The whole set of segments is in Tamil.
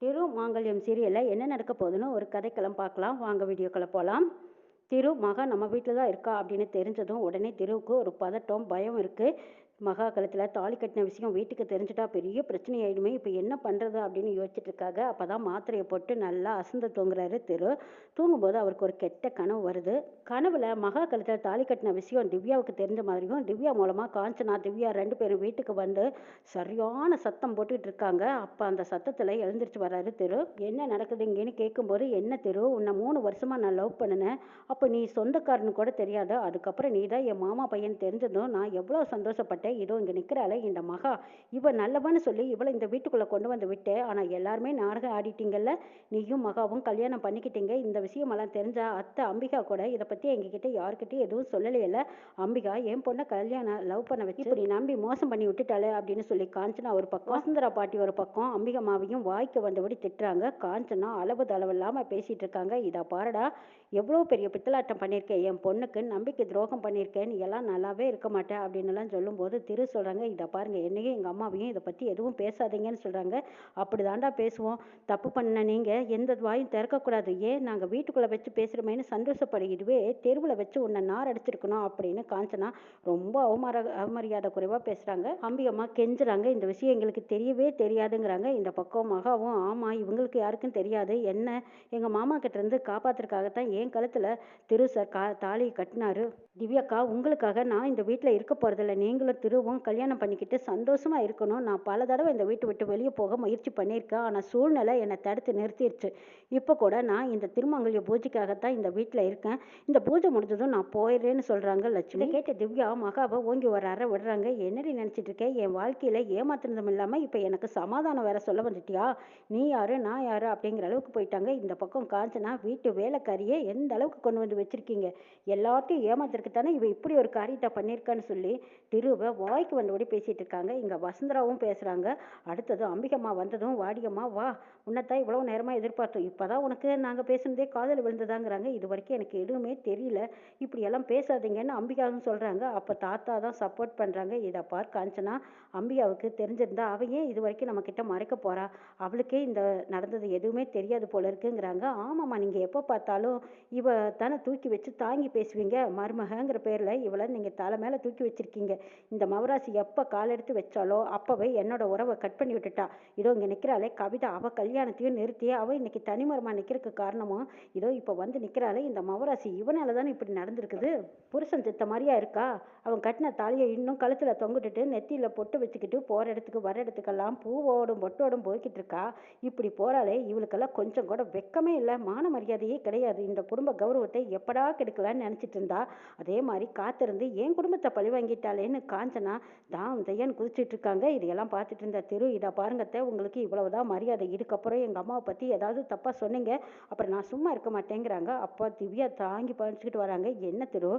திரு மாங்கல்யம் சீரியலில் என்ன நடக்க போகுதுன்னு ஒரு கதைக்களம் பார்க்கலாம். வாங்க வீடியோக்களை போகலாம். திரு மகா நம்ம வீட்டில் தான் இருக்கா அப்படின்னு தெரிஞ்சதும் உடனே திருவுக்கு ஒரு பதட்டம், பயம் இருக்குது. மகா கழுத்தில் தாலி கட்டின விஷயம் வீட்டுக்கு தெரிஞ்சிட்டா பெரிய பிரச்சனை ஆயிடுமே, இப்போ என்ன பண்ணுறது அப்படின்னு யோசிச்சுட்டு இருக்காங்க. அப்போ தான் மாத்திரையை போட்டு நல்லா அசந்து தூங்குறாரு திரு. தூங்கும்போது அவருக்கு ஒரு கெட்ட கனவு வருது. கனவுல மகா கழுத்தில் தாலி கட்டின விஷயம் திவ்யாவுக்கு தெரிஞ்ச மாதிரியும், திவ்யா மூலமாக காஞ்சனா திவ்யா 2 பேரும் வீட்டுக்கு வந்து சரியான சத்தம் போட்டுக்கிட்டு இருக்காங்க. அப்போ அந்த சத்தத்தில் எழுந்திரிச்சு வர்றாரு திரு. என்ன நடக்குது இங்கேன்னு கேட்கும்போது, என்ன திரு, உன்னை 3 வருஷமாக நான் லவ் பண்ணினேன், அப்போ நீ சொந்தக்காரனு கூட தெரியாது, அதுக்கப்புறம் நீ தான் என் மாமா பையன் தெரிஞ்சதும் நான் எவ்வளோ சந்தோஷப்பட்டேன். இதோ இங்கே நிற்கிறாளே இந்த மகா, இவ நல்லவன்னு சொல்லி இவளை இந்த வீட்டுக்குள்ளே கொண்டு வந்து விட்டேன். ஆனால் எல்லாருமே நாடகம் ஆடிட்டீங்கல்ல, நீயும் மகாவும் கல்யாணம் பண்ணிக்கிட்டீங்க. இந்த விஷயமெல்லாம் தெரிஞ்சா அத்தை அம்பிகா கூட இதை பற்றி எங்ககிட்ட யாருக்கிட்டையும் எதுவும் சொல்லலையில. அம்பிகா என் பொண்ணை கல்யாணம் லவ் பண்ண வச்சு இப்படி நம்பி மோசம் பண்ணி விட்டுட்டாளே அப்படின்னு சொல்லி காஞ்சனா ஒரு பக்கம், வசுந்தரா பாட்டி ஒரு பக்கம் அம்பிகா மாவையும் வாய்க்கு வந்தபடி திட்டுறாங்க. காஞ்சனா அளவு தளவு இல்லாமல் பேசிகிட்டு இருக்காங்க. இதை பாருடா, எவ்வளோ பெரிய பித்தலாட்டம் பண்ணியிருக்கேன், என் பொண்ணுக்கு நம்பிக்கை துரோகம் பண்ணியிருக்கேன், நீ எல்லாம் நல்லாவே இருக்க மாட்டேன் அப்படின்னுலாம் சொல்லும்போது திரு சொல்கிறாங்க, இதை பாருங்கள், என்னையும் எங்கள் அம்மாவையும் இதை பற்றி எதுவும் பேசாதீங்கன்னு சொல்கிறாங்க. அப்படி தாண்டா பேசுவோம், தப்பு பண்ண நீங்கள் எந்த வாயும் திறக்கக்கூடாது, ஏன் நாங்கள் வீட்டுக்குள்ளே வச்சு பேசுகிறோமேனு சந்தோஷப்படு, இதுவே தெருவில் வச்சு உன்னை நார் அடிச்சிருக்கணும் அப்படின்னு காஞ்சனா ரொம்ப அவமரியாதை குறைவாக பேசுகிறாங்க. அம்பிகம்மா கெஞ்சுறாங்க, இந்த விஷயம் எங்களுக்கு தெரியவே தெரியாதுங்கிறாங்க. இந்த பக்கம் மகாவும், ஆமாம் இவங்களுக்கு யாருக்கும் தெரியாது, என்ன எங்கள் மாமா கிட்டேருந்து காப்பாற்றுறதுக்காகத்தான் என் கழுத்தில் திரு சார் தாலி கட்டினாரு. திவ்யாக்கா, உங்களுக்காக நான் இந்த வீட்டில் இருக்க போகிறதில்ல, நீங்களும் திருவும் கல்யாணம் பண்ணிக்கிட்டு சந்தோஷமாக இருக்கணும். நான் பல தடவை இந்த வீட்டை விட்டு வெளியே போக முயற்சி பண்ணியிருக்கேன், ஆனால் சூழ்நிலை என்னை தடுத்து நிறுத்திடுச்சு. இப்போ கூட நான் இந்த திருமங்கல்ய பூஜைக்காகத்தான் இந்த வீட்டில் இருக்கேன், இந்த பூஜை முடிஞ்சதும் நான் போயிடுறேன்னு சொல்கிறாங்க லட்சுமி. கேட்ட திவ்யா மகாவை ஓங்கி ஒரு அறை விடுறாங்க. என்னடி நினச்சிட்டு இருக்கேன், என் வாழ்க்கையில் ஏமாத்துனதும் இல்லாமல் இப்போ எனக்கு சமாதானம் வேற சொல்ல வந்துட்டியா, நீ யாரு நான் யாரு அப்படிங்கிற அளவுக்கு போயிட்டாங்க. இந்த பக்கம் காஞ்சனா, வீட்டு வேலைக்காரியே எந்த அளவுக்கு கொண்டு வந்து வச்சிருக்கீங்க, எல்லாத்தையும் ஏமாத்திருக்குத்தானே இவ இப்படி ஒரு காரியத்தை பண்ணியிருக்கான்னு சொல்லி திருவை வாய்க்கு வந்தபடி பேசிட்டு இருக்காங்க. இங்கே வசுந்தராவும் பேசுகிறாங்க. அடுத்தது அம்பிகம்மா வந்ததும், வாடியம்மா வா, உன்னைத்தான் இவ்வளோ நேரமாக எதிர்பார்த்தோம், இப்போதான் உனக்கு நாங்கள் பேசுனதே காதல் விழுந்ததாங்கிறாங்க. இது வரைக்கும் எனக்கு எதுவுமே தெரியல, இப்படியெல்லாம் பேசாதீங்கன்னு அம்பிகாவும் சொல்கிறாங்க. அப்போ தாத்தா தான் சப்போர்ட் பண்ணுறாங்க. இதை பார் காஞ்சனா, அம்பிகாவுக்கு தெரிஞ்சிருந்தா அவ ஏன் இது வரைக்கும் நம்மக்கிட்ட மறைக்க போகிறா, அவளுக்கே இந்த நடந்தது எதுவுமே தெரியாது போல இருக்குங்கிறாங்க. ஆமாம்மா, நீங்கள் எப்போ பார்த்தாலும் இவ தானே தூக்கி வச்சு தாங்கி பேசுவீங்க, மருமகங்கிற பேரில் இவளை நீங்கள் தலை மேலே தூக்கி வச்சுருக்கீங்க. இந்த மவராசி எப்போ கால் எடுத்து வச்சாலோ அப்போவே என்னோட உறவை கட் பண்ணி விட்டுட்டா. இதோ இங்கே நிற்கிறாளே கவிதா, அவள் கல்யாணத்தையும் நிறுத்தி அவள் இன்னைக்கு தனிமரமாக நிற்கிறதுக்கு காரணமும் இதோ இப்போ வந்து நிற்கிறாளே இந்த மவராசி, இவனால தானே இப்படி நடந்திருக்குது. புருஷன் சித்த மாதிரியா இருக்கா, அவன் கட்டின தாலியை இன்னும் கழுத்தில் தொங்கிட்டுட்டு நெத்தியில் பொட்டு வச்சுக்கிட்டு போகிற இடத்துக்கு வர இடத்துக்கெல்லாம் பூவோடும் பொட்டோடும் போய்கிட்டு இருக்கா. இப்படி போகிறாளே, இவளுக்கெல்லாம் கொஞ்சம் கூட வெக்கமே இல்லை, மான மரியாதையே கிடையாது. இந்த குடும்ப கௌரவத்தை எப்படா கெடுக்கலான்னு நினச்சிட்டு இருந்தா, அதே மாதிரி காத்திருந்து என் குடும்பத்தை பழி வாங்கிட்டாளேன்னு காஞ்சனா தான் தையன்னு குதிச்சுட்டு இருக்காங்க. இதையெல்லாம் பார்த்துட்டு இருந்த திரு, இதை பாருங்கத்த, உங்களுக்கு இவ்வளவுதான் மரியாதை, இதுக்கப்புறம் எங்கள் அம்மாவை பற்றி ஏதாவது தப்பாக சொன்னீங்க அப்புறம் நான் சும்மா இருக்க மாட்டேங்கிறாங்க. அப்போ திவ்யா தாங்கி பறிச்சுக்கிட்டு வராங்க. என்ன திரு,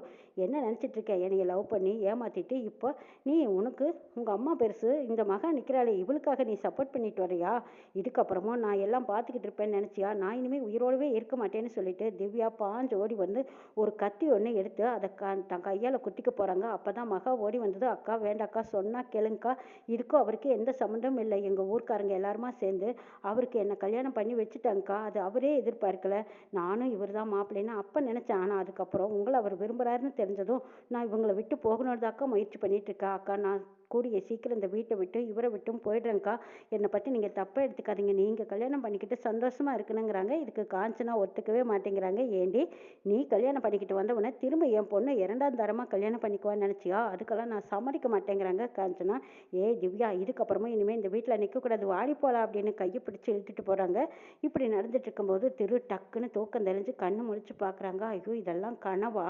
என்ன நினச்சிட்டு இருக்க, என்னைய லவ் பண்ணி ஏமாத்திட்டு இப்போ நீ உனக்கு உங்கள் அம்மா பெருசு, இந்த மகா நிற்கிறாளே இவளுக்காக நீ சப்போர்ட் பண்ணிட்டு வரையா, இதுக்கப்புறமும் நான் எல்லாம் பார்த்துக்கிட்டு இருப்பேன்னு நினச்சியா, நான் இனிமேல் உயிரோடவே இருக்க மாட்டேன்னு சொல்லிட்டு திவ்யா பாஞ்சு ஓடி வந்து ஒரு கத்தி ஒன்று எடுத்து அதை தன் கையால் குத்திக்க போகிறாங்க. அப்போ தான் மகா ஓடி வந்தது. அக்கா வேண்டாக்கா, சொன்னால் கேளுங்கக்கா, இதுக்கும் அவருக்கு எந்த சம்மந்தமும் இல்லை, எங்கள் ஊர்க்காரங்க எல்லாருமா சேர்ந்து அவருக்கு என்னை கல்யாணம் பண்ணி வச்சுட்டாங்கக்கா, அது அவரே எதிர்பார்க்கல, நானும் இவர் தான் மாப்பிள்ளைன்னு அப்போ நினச்சேன், ஆனால் அதுக்கப்புறம் உங்களை அவர் விரும்புகிறாருன்னு தெரிஞ்சதும் நான் இவங்களை விட்டு போகணும் தாக்கா முயற்சி பண்ணிட்டு இருக்கா. அக்கா, நான் கூடிய சீக்கிரம் இந்த வீட்டை விட்டு இவரை விட்டும் போயிடுறேங்க்கா, என்னை பற்றி நீங்கள் தப்பாக எடுத்துக்காதீங்க, நீங்கள் கல்யாணம் பண்ணிக்கிட்டு சந்தோஷமாக இருக்கணுங்கிறாங்க. இதுக்கு காஞ்சனா ஒத்துக்கவே மாட்டேங்கிறாங்க. ஏண்டி, நீ கல்யாணம் பண்ணிக்கிட்டு வந்தவொடனே திரும்ப என் பொண்ணு 2ஆம் தரமாக கல்யாணம் பண்ணிக்குவான்னு நினச்சியா, அதுக்கெல்லாம் நான் சம்மதிக்க மாட்டேங்கிறாங்க காஞ்சனா. ஏய் திவ்யா, இதுக்கப்புறமும் இனிமேல் இந்த வீட்டில் நிற்கக்கூடாது, வாடி போகலாம் அப்படின்னு கையை பிடிச்சி இழுத்துட்டு போகிறாங்க. இப்படி நடந்துட்டு இருக்கும்போது திரு டக்குன்னு தூக்கம் தெளிஞ்சு கண்ணு முழிச்சு பார்க்குறாங்க. ஐயோ, இதெல்லாம் கனவா,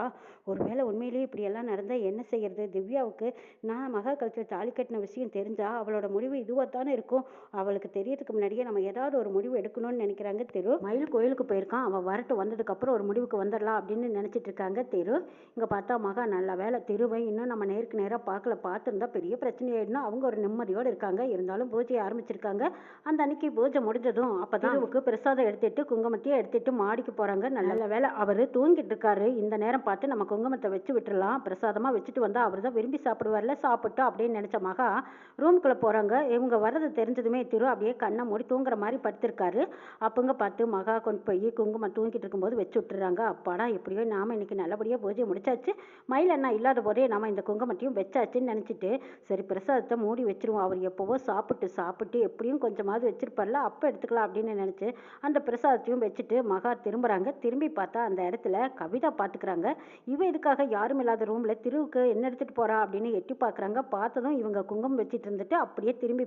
ஒருவேளை உண்மையிலேயே இப்படியெல்லாம் நடந்தால் என்ன செய்யறது. திவ்யாவுக்கு நான் மகா கழுத்தில் தாலி கட்டின விஷயம் தெரிஞ்சா அவளோட முடிவு இதுவாக தானே இருக்கும், அவளுக்கு தெரியறதுக்கு முன்னாடியே நம்ம ஏதாவது ஒரு முடிவு எடுக்கணும்னு நினைக்கிறாங்க திரு. மயில் கோயிலுக்கு போயிருக்கான், அவன் வரட்டு, வந்ததுக்கப்புறம் ஒரு முடிவுக்கு வந்துடலாம் அப்படின்னு நினச்சிட்டு இருக்காங்க திரு. இங்கே பார்த்தா மகா நல்ல வேலை திருவை இன்னும் நம்ம நேருக்கு நேராக பார்க்கல, பார்த்துருந்தா பெரிய பிரச்சனை ஆயிடுனா, அவங்க ஒரு நிம்மதியோடு இருக்காங்க. இருந்தாலும் பூஜையை ஆரம்பிச்சிருக்காங்க. அந்த அன்னைக்கு பூஜை முடிஞ்சதும் அப்போ திருவுக்கு பிரசாதம் எடுத்துட்டு குங்குமத்தையும் எடுத்துட்டு மாடிக்கு போகிறாங்க. நல்ல வேலை அவர் தூங்கிட்டு இருக்காரு, இந்த நேரம் பார்த்து நம்ம குங்குமத்தை வச்சு விட்டுறலாம், பிரசாதமாக வச்சுட்டு வந்தால் அவர் தான் விரும்பி சாப்பிடுவார்ல, சாப்பிட்டோம் அப்படின்னு நினச்ச மகா ரூமுக்குள்ளே போகிறாங்க. இவங்க வர்றது தெரிஞ்சதுமே திரு அப்படியே கண்ணை மூடி தூங்குற மாதிரி படுத்திருக்காரு. அப்போங்க பார்த்து மகா கொண்டு போய் குங்குமம் தூங்கிட்டு இருக்கும்போது வச்சு விட்டுறாங்க. அப்பாடா எப்படியோ நாம் இன்னைக்கு நல்லபடியாக பூஜை முடிச்சாச்சு, மயில் அண்ணா இல்லாத போதே நாம் இந்த குங்குமத்தையும் வச்சாச்சுன்னு நினச்சிட்டு சரி பிரசாதத்தை மூடி வச்சிருவோம், அவர் எப்போவோ சாப்பிட்டு எப்படியும் கொஞ்சமாவது வச்சிருப்பார்ல அப்போ எடுத்துக்கலாம் அப்படின்னு நினச்சி அந்த பிரசாதத்தையும் வச்சுட்டு மகா திரும்புகிறாங்க. திரும்பி பார்த்தா அந்த இடத்துல கவிதா பார்த்துக்கிறாங்க. இவன் இதுக்காக யாரும் இல்லாத ரூமில் திருவுக்கு என்ன எடுத்துகிட்டு போகிறா அப்படின்னு எட்டி பார்க்குறாங்க. பார்த்ததும் இவங்க குங்குமம் வச்சுட்டு இருந்துட்டு அப்படியே திரும்பி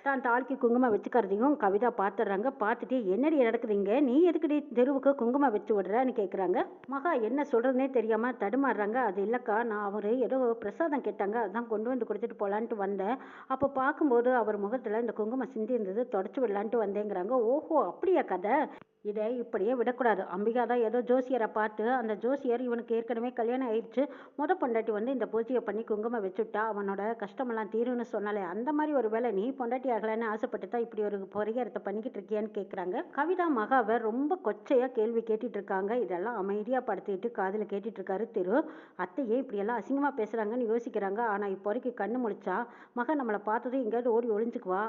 தான் தாலிக்கு குங்குமம் வச்சுக்கிறதையும் கவிதா பார்த்துடுறாங்க. பார்த்துட்டு என்னடி நடக்குதுங்க, நீ எதுக்குடி தெருவுக்கு குங்குமம் வச்சு விடுறன்னு கேட்குறாங்க. மகா என்ன சொல்கிறதுனே தெரியாமல் தடுமாறுறாங்க. அது இல்லைக்கா, நான் அவர் ஏதோ பிரசாதம் கேட்டாங்க, அதான் கொண்டு வந்து கொடுத்துட்டு போகலான்ட்டு வந்தேன். அப்போ பார்க்கும்போது அவர் முகத்தில் இந்த குங்குமம் சிந்தி இருந்தது, தொடச்சி விடலான்ட்டு வந்தேங்கிறாங்க. ஓஹோ அப்படியா கதை, இதை இப்படியே விடக்கூடாது. அம்பிகா தான் ஏதோ ஜோசியரை பார்த்து, அந்த ஜோசியர் இவனுக்கு ஏற்கனவே கல்யாணம் ஆயிடுச்சு, பொண்டாட்டி வந்து இந்த பூஜையை பண்ணி குங்குமம் வச்சுட்டா அவனோட கஷ்டமெல்லாம் தீரும்னு சொன்னாலே, அந்த மாதிரி ஒரு வேலை நீ பொண்டாட்டி ஆகலைன்னு ஆசைப்பட்டு தான் இப்படி ஒரு பரிகாரத்தை பண்ணிக்கிட்டு இருக்கியான்னு கேட்குறாங்க. கவிதா மகாவை ரொம்ப கொச்சையாக கேள்வி கேட்டுட்டு இருக்காங்க. இதெல்லாம் அமைதியாக படுத்திட்டு காதில் கேட்டுட்டு இருக்காரு திரு. அத்தையே இப்படியெல்லாம் அசிங்கமாக பேசுகிறாங்கன்னு யோசிக்கிறாங்க. ஆனால் இப்போ வரைக்கும் கண்ணு முழிச்சா மகா நம்மளை பார்த்ததும் எங்கேயாவது ஓடி ஒளிஞ்சுக்குவா,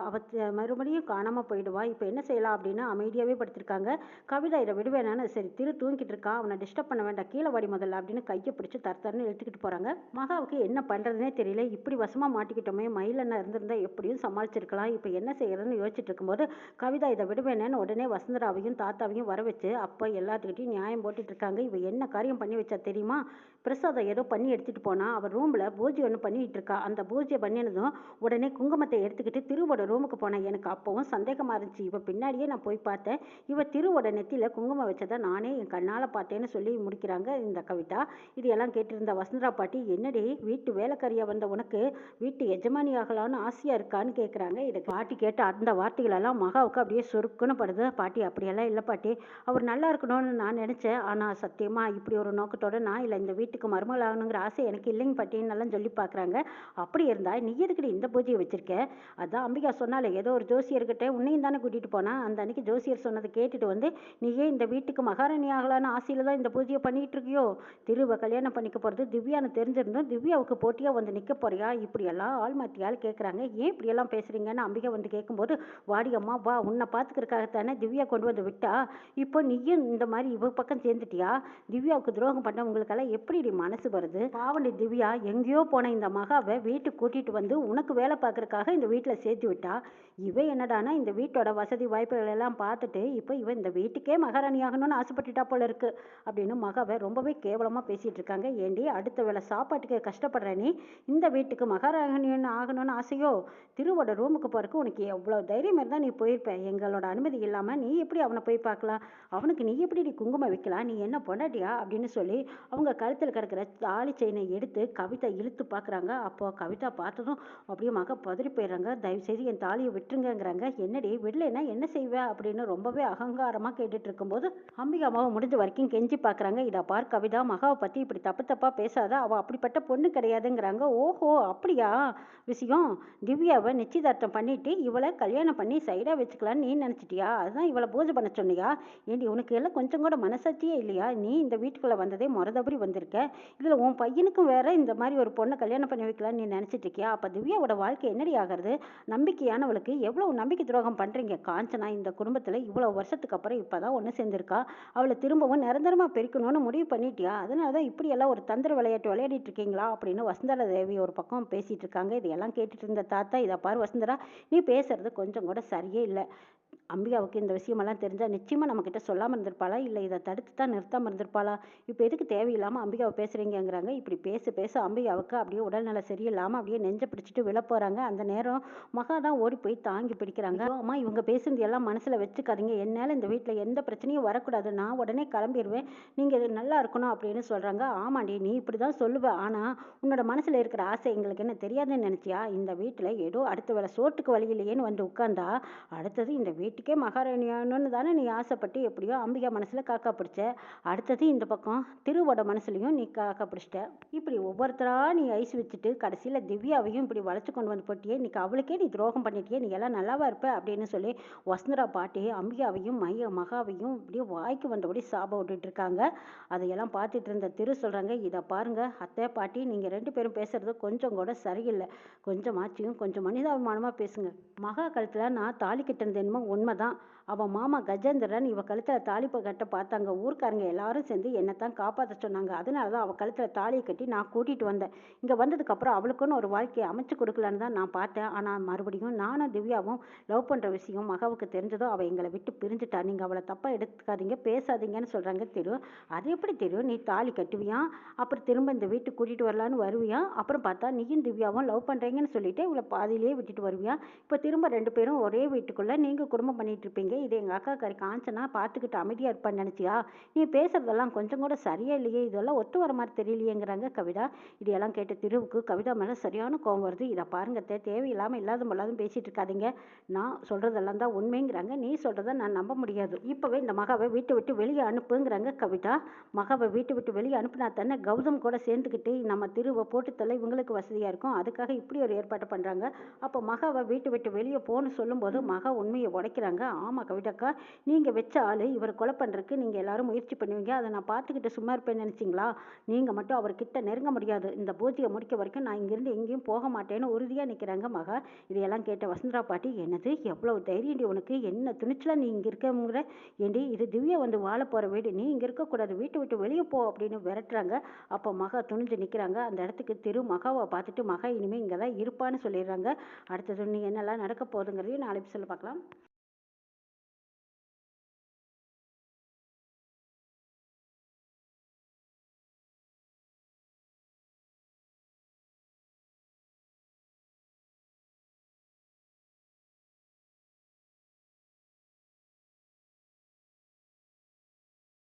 மறுபடியும் காணாமல் போயிடுவா, இப்போ என்ன செய்யலாம் அப்படின்னு அமைதியாகவே படுத்திருக்காங்க. கவிதா இதை விடுவேனான்னு சரி திரு தூங்கிட்டு இருக்கான், அவனை டிஸ்டர்ப் பண்ண வேண்டாம், கீழே வாடி முதல்ல அப்படின்னு கையை பிடிச்சி தரத்தரன்னு இழுத்துக்கிட்டு போகிறாங்க. மகாவுக்கு என்ன பண்ணுறதுனே தெரியல, இப்படி வசமாக மாட்டிக்கிட்டோமே, மயிலண்ணா இருந்திருந்தா எப்படியும் சமாளிச்சிருக்கலாம், இப்போ என்ன செய்யறதுன்னு யோசிச்சுட்டு இருக்கும்போது கவிதா இதை விடுவேனேன்னு உடனே வசுந்தராவையும் தாத்தாவையும் வர வச்சு அப்போ எல்லாத்துக்கிட்டையும் நியாயம் போட்டுட்டு இருக்காங்க. இவ என்ன காரியம் பண்ணி வச்சா தெரியுமா, பிரசாதம் ஏதோ பண்ணி எடுத்துகிட்டு போனால் அவள் ரூமில் பூஜை ஒன்று பண்ணிகிட்டு இருக்கா. அந்த பூஜை பண்ணினதும் உடனே குங்குமத்தை எடுத்துக்கிட்டு திருவோட ரூமுக்கு போனேன். எனக்கு அப்போவும் சந்தேகமாக இருந்துச்சு, இவள் பின்னாடியே நான் போய் பார்த்தேன், இவள் திருவோட நெத்தியில் குங்குமம் வச்சதை நானே என் கண்ணால் பார்த்தேன்னு சொல்லி முடிக்கிறாங்க இந்த கவிதா. இது எல்லாம் கேட்டிருந்த வசுந்தரா பாட்டி, என்னடி வீட்டு வேலைக்காரியாக வந்த உனக்கு வீட்டு எஜமானி ஆகலான்னு ஆசையாக இருக்கான்னு கேட்குறாங்க. இதை பாட்டி கேட்ட அந்த வார்த்தைகளெல்லாம் மகாவுக்கு அப்படியே சொருக்குன்னு படுது. பாட்டி அப்படியெல்லாம் இல்லை பாட்டி, அவர் நல்லா இருக்கணும்னு நான் நினச்சேன், ஆனால் சத்தியமாக இப்படி ஒரு நோக்கத்தோடு நான் இல்லை, இந்த வீட்டுக்கு மருமகள் ஆகணுங்கிற ஆசை எனக்கு இல்லைங்க பாட்டின்னு எல்லாம் சொல்லி பார்க்குறாங்க. அப்படி இருந்தால் நீ எதுக்கடி இந்த பூஜையை வச்சிருக்க, அதான் அம்பிகா சொன்னாலே ஏதோ ஒரு ஜோசியர்கிட்ட உன்னையும் தானே கூட்டிகிட்டு போனா, அந்த அன்னைக்கு ஜோசியர் சொன்னதை கேட்டுட்டு வந்து நீயே இந்த வீட்டுக்கு மகாராணி ஆகலான்னு ஆசையில் தான் இந்த பூஜையை பண்ணிகிட்டு இருக்கியோ, திருவை கல்யாணம் பண்ணிக்க போகிறது திவ்யான்னு தெரிஞ்சிருந்தோம், திவ்யாவுக்கு போட்டியாக வந்து நிற்க போறியா, இப்படியெல்லாம் ஆள் மாற்றியால் கேட்குறாங்க. ஏன் இப்படியெல்லாம் பேசுகிறீங்கன்னு அம்பிகா வந்து கேட்கும்போது, வாடி அம்மா வா, உன்னை பார்த்துக்கிறதுக்காகத்தானே திவ்யா கொண்டு வந்து விட்டா, இப்போ நீயும் இந்த மாதிரி இவ பக்கம் சேர்ந்துட்டியா, திவ்யாவுக்கு துரோகம் பண்ண உங்களுக்கெல்லாம் எப்படி மனசு வருது, பாவண்டி திவ்யா எங்கேயோ போன இந்த மகாவை வீட்டுக்கு கூட்டிகிட்டு வந்து உனக்கு வேலை பார்க்குறதுக்காக இந்த வீட்டில் சேர்த்து விட்டா, இவ என்னடானா இந்த வீட்டோட வசதி வாய்ப்புகள் எல்லாம் பார்த்துட்டு இப்போ இவன் இந்த வீட்டுக்கே மகாராணி ஆகணும்னு ஆசைப்பட்டுட்டா போல இருக்கு அப்படின்னு மகாவை ரொம்பவே கேவலமாக பேசிகிட்டு இருக்காங்க. ஏண்டி அடுத்த வேளை சாப்பாட்டுக்கு கஷ்டப்படுற நீ இந்த வீட்டுக்கு மகாராணின்னு ஆகணும்னு ஆசையோ, திருவோட ரூமுக்கு போகிறக்கு உனக்கு எவ்வளோ தைரியம் இருந்தால் நீ போயிருப்ப, எங்களோட அனுமதி இல்லாமல் நீ எப்படி அவனை போய் பார்க்கலாம், அவனுக்கு நீ எப்படி நீ குங்குமம் வைக்கலாம், நீ என்ன பொண்டாட்டியா அப்படின்னு சொல்லி அவங்க கழுத்தில் கிடக்கிற தாலி செயினை எடுத்து கவிதா இழுத்து பார்க்குறாங்க. அப்போ கவிதா பார்த்ததும் அப்படியே மக பதறி போயிடுறாங்க. தயவுசெய்து என் தாலியை விட்டுருங்கிறாங்க. என்னடி விடலைன்னா என்ன செய்வேன் அப்படின்னு ரொம்பவே அகங்காரமாக கேட்டுட்டு இருக்கும்போது அம்பிகா அம்மாவை முடிஞ்ச வரைக்கும் கெஞ்சி பார்க்குறாங்க. இதை பார் கவிதா, மகாவை பற்றி இப்படி தப்பு தப்பாக பேசாத, அவள் அப்படிப்பட்ட பொண்ணு கிடையாதுங்கிறாங்க. ஓஹோ அப்படியா விஷயம், திவ்யாவை நிச்சயதார்த்தம் பண்ணிட்டு இவளை கல்யாணம் பண்ணி சைடாக வச்சுக்கலான்னு நீ நினச்சிட்டியா, அதுதான் இவளை பூஜை பண்ண சொன்னியா, ஏண்டி உனக்கு எல்லாம் கொஞ்சம் கூட மனசாட்சியே இல்லையா, நீ இந்த வீட்டுக்குள்ளே வந்ததே முறதபடி வந்திருக்க, இதில் உன் பையனுக்கும் வேற இந்த மாதிரி ஒரு பொண்ணை கல்யாணம் பண்ணி வைக்கலான்னு நீ நினச்சிட்டு இருக்கியா, அப்போ திவ்யாவோட வாழ்க்கை என்னடி ஆகிறது, நம்பிக்கையானவளுக்கு எவ்வளோ நம்பிக்கை துரோகம் பண்ணுறீங்க, காஞ்சனா இந்த குடும்பத்தில் இவ்வளோ வருஷத்துக்கு அப்புறம் இப்போ தான் ஒன்று சேர்ந்துருக்கா, அவளை திரும்பவும் நிரந்தரமாக பிரிக்கணும்னு முடிவு பண்ணிட்டியா, அதனால தான் இப்படியெல்லாம் ஒரு தந்திர விளையாட்டு விளையாடிட்டு இருக்கீங்களா அப்படின்னு வசுந்தரா தேவி ஒரு பக்கம் பேசிகிட்டு இருக்காங்க. இதையெல்லாம் கேட்டுட்டு இருந்த தாத்தா, இதை பாரு வசுந்தரா, நீ பேசுறது கொஞ்சம் கூட சரியே இல்லை, அம்பிகாவுக்கு இந்த விஷயமெல்லாம் தெரிஞ்சால் நிச்சயமாக நம்மக்கிட்ட சொல்லாமல் இருந்திருப்பாளா, இல்லை இதை தடுத்து தான் நிறுத்தாமல் இருந்திருப்பாளா, இப்போ எதுக்கு தேவையில்லாமல் அம்பிகாவை பேசுகிறீங்கிறாங்க. இப்படி பேச அம்பிகாவுக்கு அப்படியே உடல்நல சரியில்லாமல் அப்படியே நெஞ்சை பிடிச்சிட்டு விழ போகிறாங்க. அந்த நேரம் மகா தான் ஓடி போய் தாங்கி பிடிக்கிறாங்க. அம்மா இவங்க பேசுறது எல்லாம் மனசில் வச்சுக்காதீங்க, என்னால் இந்த வீட்டில் எந்த பிரச்சனையும் வரக்கூடாது, நான் உடனே கிளம்பிடுவேன், நீங்கள் நல்லா இருக்கணும் அப்படின்னு சொல்கிறாங்க. ஆமாண்டி நீ இப்படி தான் சொல்லுவேன், ஆனால் உன்னோட மனசில் இருக்கிற ஆசை எங்களுக்கு என்ன தெரியாதுன்னு நினச்சியா, இந்த வீட்டில் ஏதோ அடுத்த வேலை சோட்டுக்கு வழி இல்லையேன்னு வந்து உட்காந்தா அடுத்தது இந்த வீட்டு வீட்டுக்கே மகாராணியானு தானே நீ ஆசைப்பட்டு எப்படியோ அம்பிகா மனசில் காக்கா பிடிச்ச. அடுத்தது இந்த பக்கம் திருவோட மனசுலையும் நீ காக்கா பிடிச்சிட்ட. இப்படி ஒவ்வொருத்தரா நீ ஐஸ் வச்சுட்டு கடைசியில் திவ்யாவையும் இப்படி வளைச்சு கொண்டு வந்து போட்டியே, இன்னைக்கு அவளுக்கே நீ துரோகம் பண்ணிட்டியே, நீ எல்லாம் நல்லாவா இருப்ப அப்படின்னு சொல்லி வசுந்தரா பாட்டி அம்பிகாவையும் மகாவையும் இப்படியே வாய்க்கு வந்தபடி சாபம் விட்டுட்டு இருக்காங்க. அதையெல்லாம் பார்த்துட்டு இருந்த திரு சொல்கிறாங்க, இதை பாருங்க அத்தை பாட்டி, நீங்கள் 2 பேரும் பேசுறது கொஞ்சம் கூட சரியில்லை. கொஞ்சமாச்சும் கொஞ்சம் மனிதாபிமானமாக பேசுங்க. மகா கழுத்தில் நான் தாலி கட்டினது என்னமோ உண்மைதான். அவன் மாமா கஜேந்திரன் இவ கழுத்தில் தாலி கட்ட பார்த்தாங்க. ஊர்க்காரங்க எல்லாரும் சேர்ந்து என்னத்தான் காப்பாற்ற சொன்னாங்க. அதனால தான் அவள் கழுத்தில் தாலியை கட்டி நான் கூட்டிகிட்டு வந்தேன். இங்கே வந்ததுக்கப்புறம் அவளுக்குன்னு ஒரு வாழ்க்கையை அமைச்சு கொடுக்கலான்னு தான் நான் பார்த்தேன். ஆனால் மறுபடியும் நானும் திவ்யாவும் லவ் பண்ணுற விஷயம் மகாவுக்கு தெரிஞ்சதோ அவள் எங்களை விட்டு பிரிஞ்சுட்டா. நீங்கள் அவளை தப்பாக எடுத்துக்காதீங்க, பேசாதீங்கன்னு சொல்கிறாங்க திரு. அது எப்படி தெரியும்? நீ தாலி கட்டுவியா, அப்புறம் திரும்ப இந்த வீட்டுக்கு கூட்டிகிட்டு வரலான்னு வருவியா, அப்புறம் பார்த்தா நீயும் திவ்யாவும் லவ் பண்ணுறீங்கன்னு சொல்லிட்டு இவளை பாதியிலேயே விட்டுட்டு வருவியா, இப்போ திரும்ப 2 பேரும் ஒரே வீட்டுக்குள்ளே நீங்கள் குடும்பம் பண்ணிட்டு இருப்பீங்க. இது எங்கள் அக்கா கறி காஞ்சனா பார்த்துக்கிட்டு அமைதியாக இருப்பான்னு நினச்சியா? நீ பேசுறதெல்லாம் கொஞ்சம் கூட சரியா இல்லையே, இதெல்லாம் ஒத்து வர மாதிரி தெரியலையேங்கிறாங்க கவிதா. இதையெல்லாம் கேட்ட திருவுக்கு கவிதா மேலே சரியான கோவம் வருது. இதை பாருங்க, தேவையில்லாமல் இல்லாத பொல்லாதும் பேசிகிட்டு இருக்காதீங்க. நான் சொல்கிறதெல்லாம் தான் உண்மைங்கிறாங்க. நீ சொல்கிறத நான் நம்ப முடியாது. இப்போவே இந்த மகாவை வீட்டை விட்டு வெளியே அனுப்புங்கிறாங்க கவிதா. மகாவை வீட்டை விட்டு வெளியே அனுப்புனா தானே கௌதம் கூட சேர்ந்துக்கிட்டு நம்ம திருவை போட்டு தள்ள இவங்களுக்கு வசதியாக இருக்கும். அதுக்காக இப்படி ஒரு ஏற்பாடு பண்ணுறாங்க. அப்போ மகாவை வீட்டை விட்டு வெளியே போன்னு சொல்லும்போது மகா உண்மையை உடைக்கிறாங்க. ஆமாம் கவிதாக்கா, நீங்கள் வச்ச ஆள் இவரை கொலை பண்ணுறதுக்கு நீங்கள் எல்லாரும் முயற்சி பண்ணுவீங்க. அதை நான் பார்த்துக்கிட்டு சும்மா இருப்பேன்னு நினச்சிங்களா? நீங்கள் மட்டும் அவர்கிட்ட நெருங்க முடியாது. இந்த பூஜையை முடிக்க வரைக்கும் நான் இங்கேருந்து எங்கேயும் போக மாட்டேன்னு உறுதியாக நிற்கிறாங்க மகா. இதையெல்லாம் கேட்ட வசுந்தரா பாட்டி, என்னது எவ்வளோ தைரியம் உனக்கு, என்ன துணிச்சலாக நீ இங்கே இருக்கங்கிற, ஏண்டி இது திவ்யா வந்து வாழ போகிற வீடு, நீ இங்கே இருக்கக்கூடாது, வீட்டை விட்டு வெளியே போ அப்படின்னு விரட்டுறாங்க. அப்போ மகா துணிஞ்சு நிற்கிறாங்க. அந்த இடத்துக்கு திரு மகாவை பார்த்துட்டு மகா இனிமேல் இங்கே தான் இருப்பான்னு சொல்லிடுறாங்க. அடுத்தது நீ என்னெல்லாம் நடக்க போகுதுங்கிறதையும் நாளைக்கு சொல்ல பார்க்கலாம்.